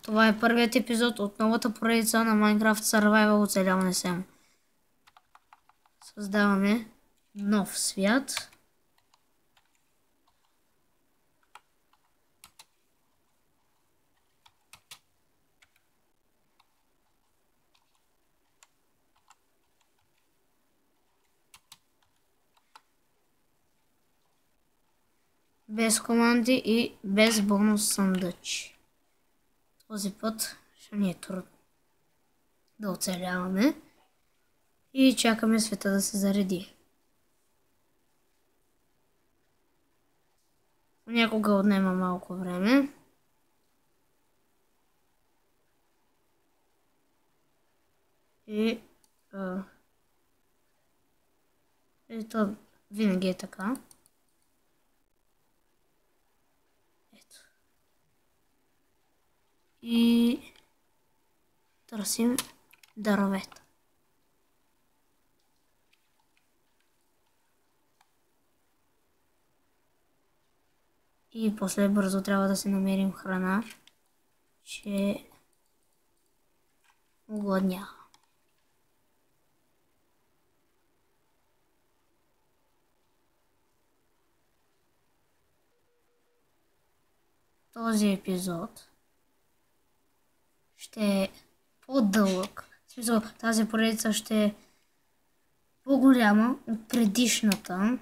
Това е първият епизод от новата поредица на Minecraft Survival оцеляване 7. Създаваме нов свят. Без команди и без бонус съндъчи. Този път ще ни е трудно да оцеляваме и чакаме света да се зареди. Понякога отнема малко време. И то винаги е така. Ето. И търсим дървета. И после бързо трябва да си намерим храна, че огладнява. Този епизод ще е по-дълъг. В смисъл, тази поредица ще е по-голяма от предишната.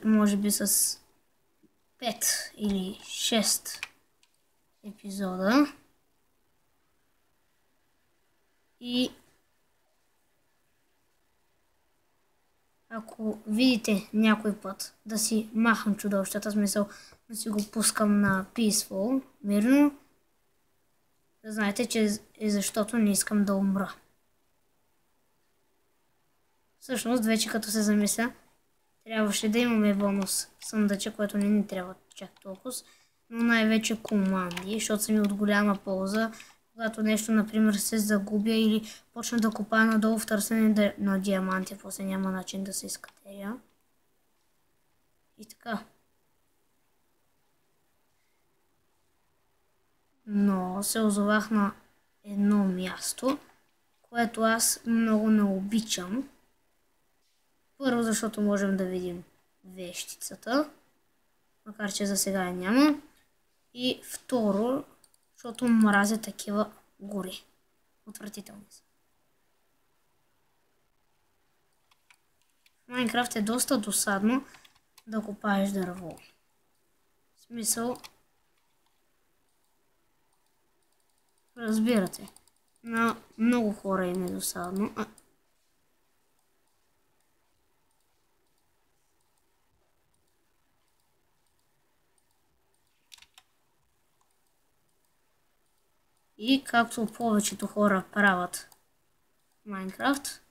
Може би с 5 или 6 епизода. И ако видите някой път да си махам чудовищата, смисъл да си го пускам на Peaceful, мирно, да знаете, че е защото не искам да умра. Всъщност, вече като се замисля, трябваше да имаме бонус съндъча, което не ни трябва чак толкова, но най-вече команди, защото са ми от голяма полза, когато нещо, например, се загубя или почна да копая надолу в търсене на диаманти, после няма начин да се изкатеря. И така. Но се озовах на едно място, което аз много не обичам. Първо, защото можем да видим вещицата, макар че за сега я няма. И второ, защото мразя такива гори. Отвратителни са. В Майнкрафт е доста досадно да копаеш дърво. В смисъл, разбирате, на много хора им е досадно. И както повечето хора правят в Майнкрафт,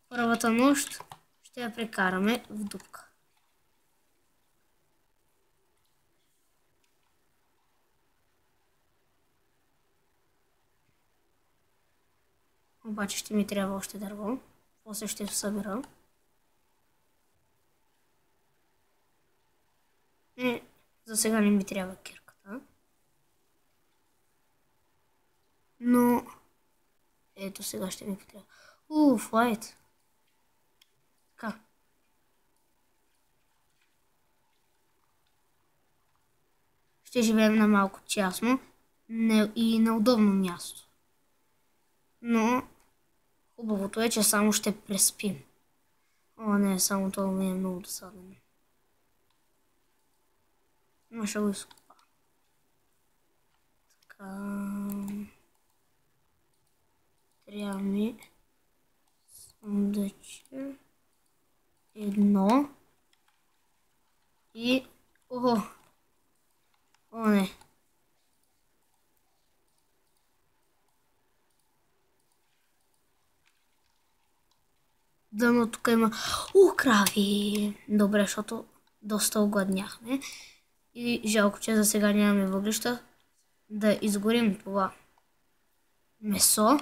първата нощ ще я прекараме в дупка. Обаче ще ми трябва още дърво. После ще събера. За сега не ми трябва кирката. Но ето сега ще ми трябва. Флайт. Така. Ще живеем на малко тясно и на удобно място. Но хубавото е, че само ще преспим. Не, само това ми е много досадно. Но ще го изкупа. Така. Трябва ми съндъче. Едно. И... не. Дано тук има... крави! Добре, защото доста огладняхме. И жалко, че за сега нямаме въглища. Да изгорим това месо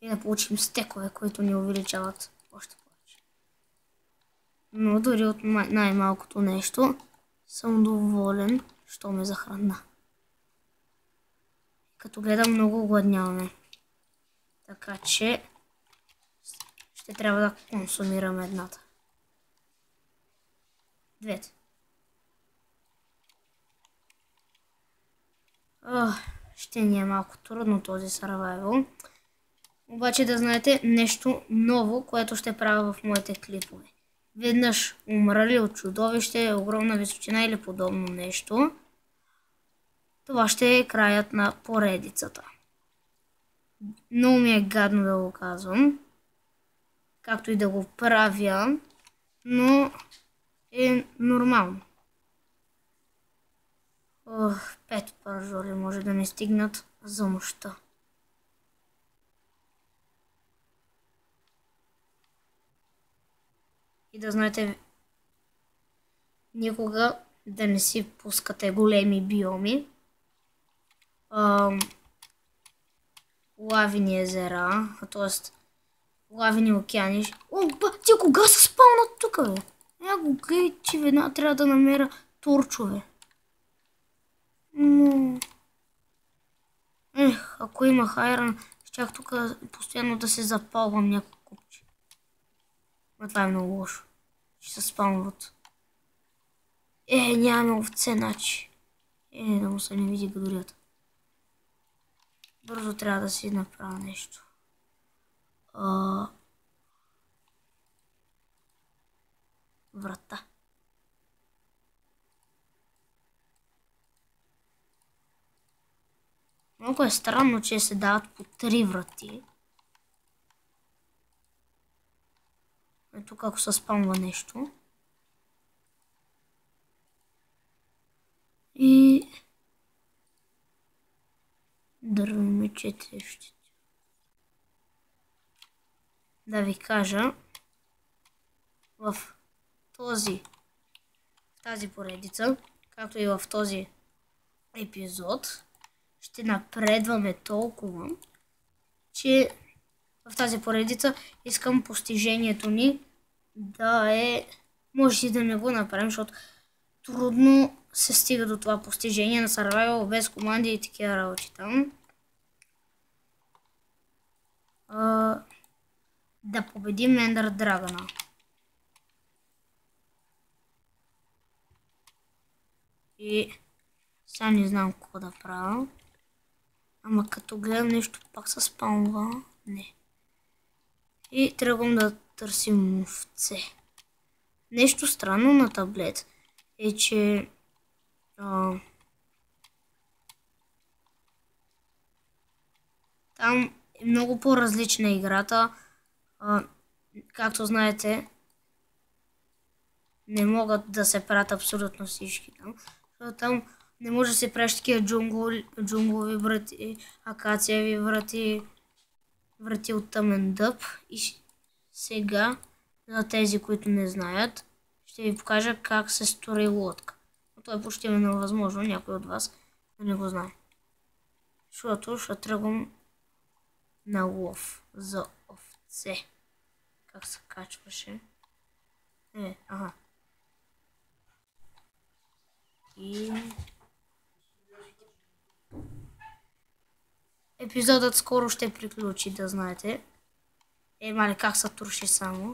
и да получим стекове, които ни увеличават още повече. Но дори от най-малкото нещо съм доволен, що ме захрана. Като гледам, много гладняваме. Така че ще трябва да консумираме едната. Двете. Ще ни е малко трудно този survival. Обаче да знаете нещо ново, което ще правя в моите клипове. Веднъж умрали от чудовище, огромна височина или подобно нещо. Това ще е краят на поредицата. Много ми е гадно да го казвам. Както и да го правя. Но е нормално. 5 пържоли може да ми стигнат за нощта. И да знаете, никога да не си пускате големи биоми. Лавини езера, т.е. лавини океани. Ти кога се спалнат тук, бе? Някога гледай, че веднага трябва да намеря турчове. Ако имах айрон, щях тук постоянно да се запалвам някакво купче. Но това е много лошо. Ще се спалват. Нямаме овце, значи. Да му се не види гадорията. Бързо трябва да си направя нещо. Врата. Много е странно, че се дават по 3 врати. Ето ако се спамва нещо. И дървени мечете ще. Да ви кажа, в тази поредица, както и в този епизод, ще напредваме толкова, че в тази поредица искам постижението ни да е... Може и да не го направим, защото трудно се стига до това постижение на survival без команди и такива работи там. Да победим Ender Драгона. И сега не знам какво да правя. Ама като гледам нещо пак се спамва. Не. И тръгвам да търсим овце. Нещо странно на таблет е, че там е много по-различна играта. Както знаете, не могат да се правят абсолютно всички там. Там не може да се правиш такива джунглови врати, акациеви врати от тъмен дъб. И сега, за тези, които не знаят, ще ви покажа как се строи лодка. Но това е почти невъзможно, някой от вас да не го знае. Защото ще тръгвам на лов за овце. Как се качваше? Ага. И епизодът скоро ще приключи, да знаете. Мали, как се троши само.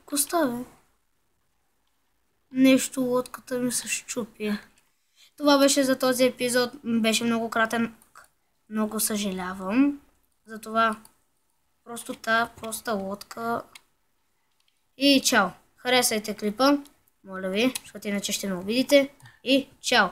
Коста, бе. Нещо лодката ми се щупи. Това беше за този епизод. Беше много кратен. Много съжалявам. Затова просто тази проста лодка. И чао! Харесайте клипа, моля ви, защото иначе ще ме обидите. И чао!